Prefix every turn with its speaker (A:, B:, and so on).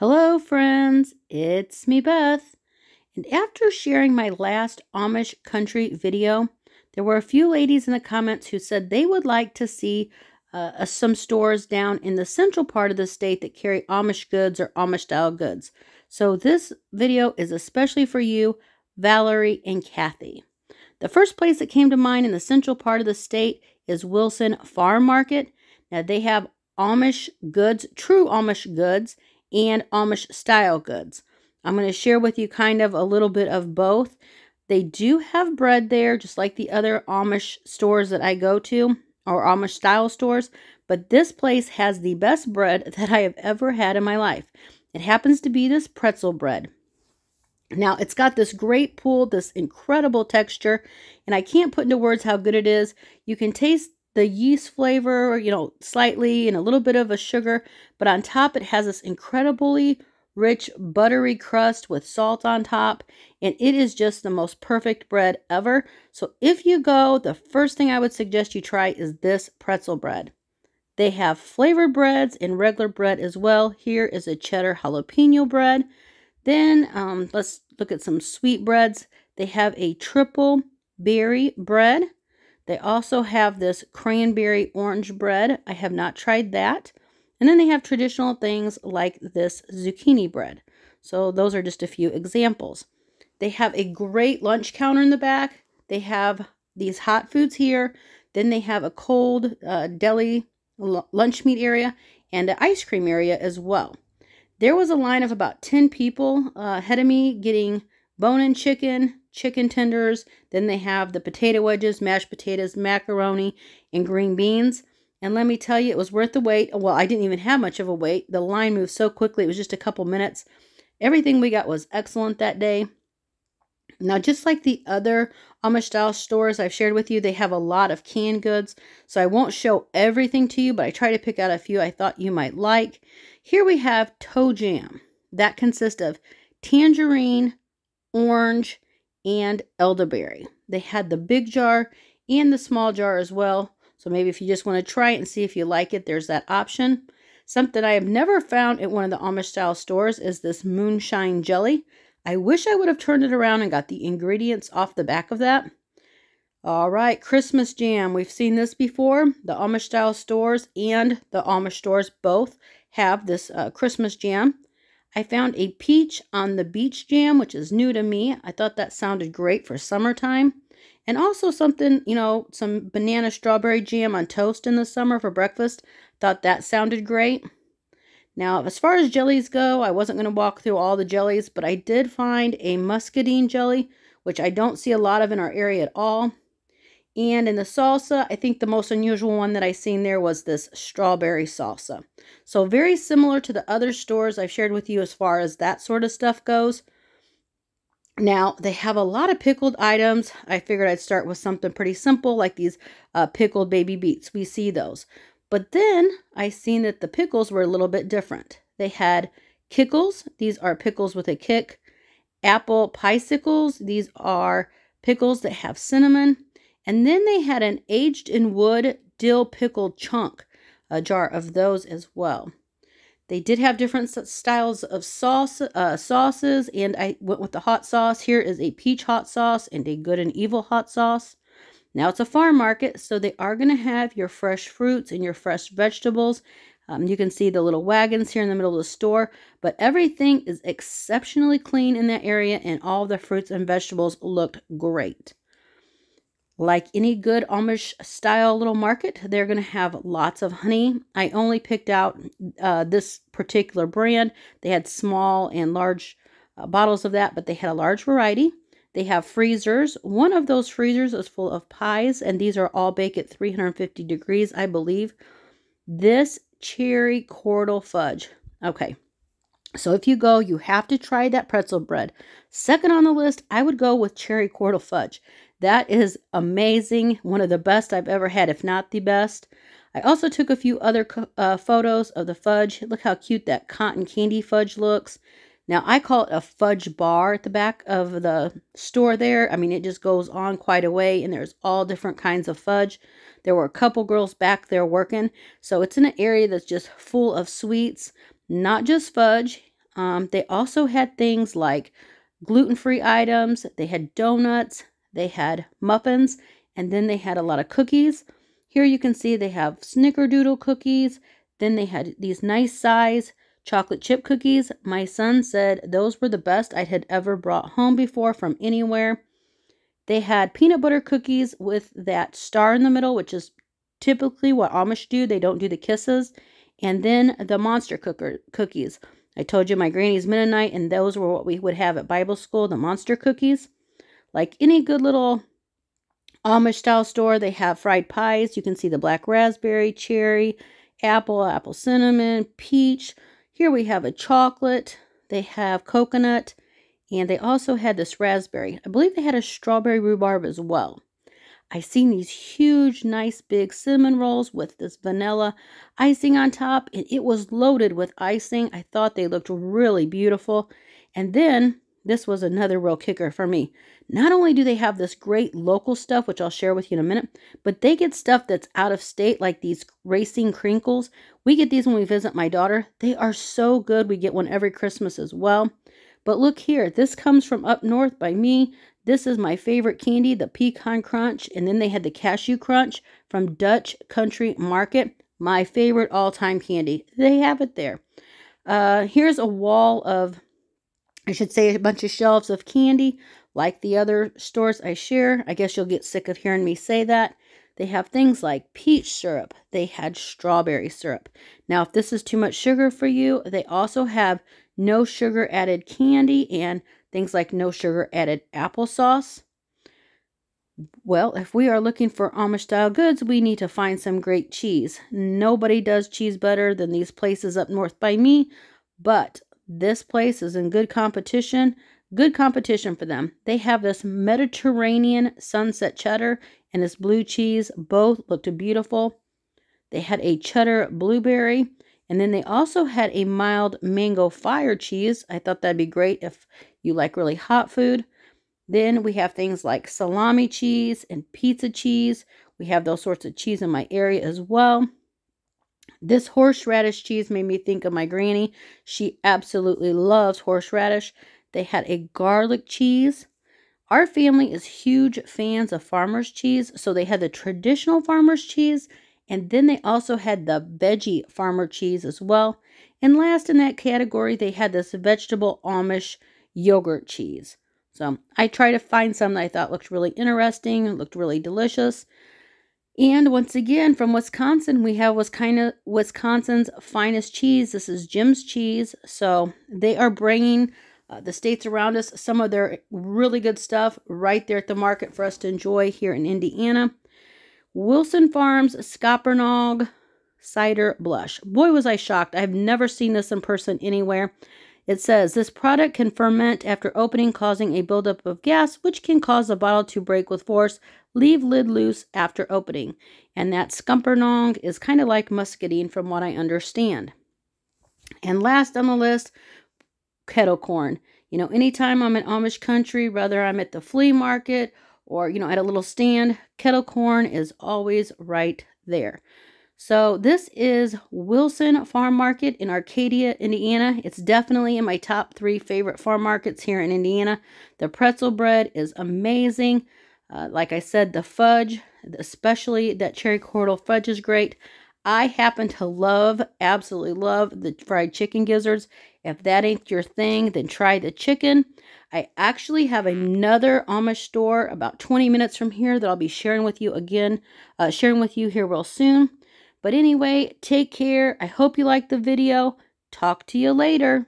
A: Hello, friends. It's me, Beth. And after sharing my last Amish country video, there were a few ladies in the comments who said they would like to see some stores down in the central part of the state that carry Amish goods or Amish style goods. So this video is especially for you, Valerie and Kathy. The first place that came to mind in the central part of the state is Wilson Farm Market. Now they have Amish goods, true Amish goods, and Amish style goods. I'm going to share with you kind of a little bit of both. They do have bread there, just like the other Amish stores that I go to, or Amish style stores, but this place has the best bread that I have ever had in my life. It happens to be this pretzel bread. Now, it's got this great pull, this incredible texture, and I can't put into words how good it is. You can taste the yeast flavor, slightly, and a little bit of a sugar, but on top it has this incredibly rich, buttery crust with salt on top, and it is just the most perfect bread ever. So if you go, the first thing I would suggest you try is this pretzel bread. They have flavored breads and regular bread as well. Here is a cheddar jalapeno bread. Then let's look at some sweet breads. They have a triple berry bread. They also have this cranberry orange bread. I have not tried that. And then they have traditional things like this zucchini bread. So those are just a few examples. They have a great lunch counter in the back. They have these hot foods here. Then they have a cold deli lunch meat area and an ice cream area as well. There was a line of about 10 people ahead of me getting bone-in chicken, chicken tenders. Then they have the potato wedges, mashed potatoes, macaroni, and green beans. And let me tell you, it was worth the wait. Well, I didn't even have much of a wait. The line moved so quickly. It was just a couple minutes. Everything we got was excellent that day. Now, just like the other Amish style stores I've shared with you, they have a lot of canned goods. So I won't show everything to you, but I try to pick out a few I thought you might like. Here we have toe jam. That consists of tangerine, orange, and elderberry. They had the big jar and the small jar as well. So maybe if you just want to try it and see if you like it, there's that option. Something I have never found at one of the Amish style stores is this moonshine jelly. I wish I would have turned it around and got the ingredients off the back of that. All right, Christmas jam. We've seen this before. The Amish style stores and the Amish stores both have this Christmas jam. I found a peach on the beach jam, which is new to me. I thought that sounded great for summertime. And also something, some banana strawberry jam on toast in the summer for breakfast. Thought that sounded great. Now, as far as jellies go, I wasn't going to walk through all the jellies, but I did find a muscadine jelly, which I don't see a lot of in our area at all. And in the salsa, I think the most unusual one that I seen there was this strawberry salsa. So very similar to the other stores I've shared with you as far as that sort of stuff goes. Now, they have a lot of pickled items. I figured I'd start with something pretty simple like these pickled baby beets. We see those. But then I seen that the pickles were a little bit different. They had kickles. These are pickles with a kick. Apple piecicles. These are pickles that have cinnamon. And then they had an aged in wood dill pickled chunk, a jar of those as well. They did have different styles of sauces, and I went with the hot sauce. Here is a peach hot sauce and a good and evil hot sauce. Now it's a farm market, so they are going to have your fresh fruits and your fresh vegetables. You can see the little wagons here in the middle of the store, but everything is exceptionally clean in that area, and all the fruits and vegetables looked great. Like any good Amish style little market, they're going to have lots of honey. I only picked out this particular brand. They had small and large bottles of that, but they had a large variety. They have freezers. One of those freezers is full of pies, and these are all baked at 350 degrees, I believe. This cherry cordial fudge. Okay, so if you go, you have to try that pretzel bread. Second on the list, I would go with cherry cordial fudge. That is amazing. One of the best I've ever had, if not the best. I also took a few other photos of the fudge. Look how cute that cotton candy fudge looks. Now, I call it a fudge bar at the back of the store there. I mean, it just goes on quite a way, and there's all different kinds of fudge. There were a couple girls back there working, so it's in an area that's just full of sweets, not just fudge. They also had things like gluten-free items. They had donuts. They had muffins. And then they had a lot of cookies. Here you can see they have snickerdoodle cookies. Then they had these nice size chocolate chip cookies. My son said those were the best I had ever brought home before from anywhere. They had peanut butter cookies with that star in the middle, which is typically what Amish do. They don't do the kisses. And then the monster cookies. I told you my granny's Mennonite, and those were what we would have at Bible school, the monster cookies. Like any good little Amish style store, they have fried pies. You can see the black raspberry, cherry, apple cinnamon, peach. Here we have a chocolate. They have coconut. And they also had this raspberry. I believe they had a strawberry rhubarb as well. I seen these huge, nice, big cinnamon rolls with this vanilla icing on top. And it was loaded with icing. I thought they looked really beautiful. And then, this was another real kicker for me. Not only do they have this great local stuff, which I'll share with you in a minute, but they get stuff that's out of state, like these racing crinkles. We get these when we visit my daughter. They are so good. We get one every Christmas as well. But look here, this comes from up north by me. This is my favorite candy, the pecan crunch. And then they had the cashew crunch from Dutch Country Market. My favorite all-time candy. They have it there. Here's a wall of, I should say, a bunch of shelves of candy. Like the other stores I share. I guess you'll get sick of hearing me say that. They have things like peach syrup. They had strawberry syrup. Now, if this is too much sugar for you, they also have no sugar added candy and things like no sugar added applesauce. Well, if we are looking for Amish style goods, we need to find some great cheese. Nobody does cheese better than these places up north by me, but this place is in good competition. Good competition for them. They have this Mediterranean sunset cheddar and this blue cheese. Both looked beautiful. They had a cheddar blueberry. And then they also had a mild mango fire cheese. I thought that'd be great if you like really hot food. Then we have things like salami cheese and pizza cheese. We have those sorts of cheese in my area as well. This horseradish cheese made me think of my granny. She absolutely loves horseradish. They had a garlic cheese. Our family is huge fans of farmer's cheese. So they had the traditional farmer's cheese. And then they also had the veggie farmer cheese as well. And last in that category, they had this vegetable Amish yogurt cheese. So I tried to find some that I thought looked really interesting, looked really delicious. And once again, from Wisconsin, we have Wisconsin's finest cheese. This is Jim's Cheese. So they are bringing the states around us some of their really good stuff right there at the market for us to enjoy here in Indiana. Wilson Farms Scopernog Cider Blush. Boy, was I shocked. I have never seen this in person anywhere. It says, this product can ferment after opening, causing a buildup of gas, which can cause the bottle to break with force. Leave lid loose after opening. And that Scumpernong is kind of like muscadine from what I understand. And last on the list, kettle corn. You know, anytime I'm in Amish country, whether I'm at the flea market or, you know, at a little stand, kettle corn is always right there. So this is Wilson Farm Market in Arcadia, Indiana. It's definitely in my top 3 favorite farm markets here in Indiana. The pretzel bread is amazing. Like I said, the fudge, especially that cherry cordial fudge, is great. I happen to absolutely love the fried chicken gizzards. If that ain't your thing, then try the chicken. I actually have another Amish store about 20 minutes from here that I'll be sharing with you here real soon. But anyway, take care. I hope you liked the video. Talk to you later.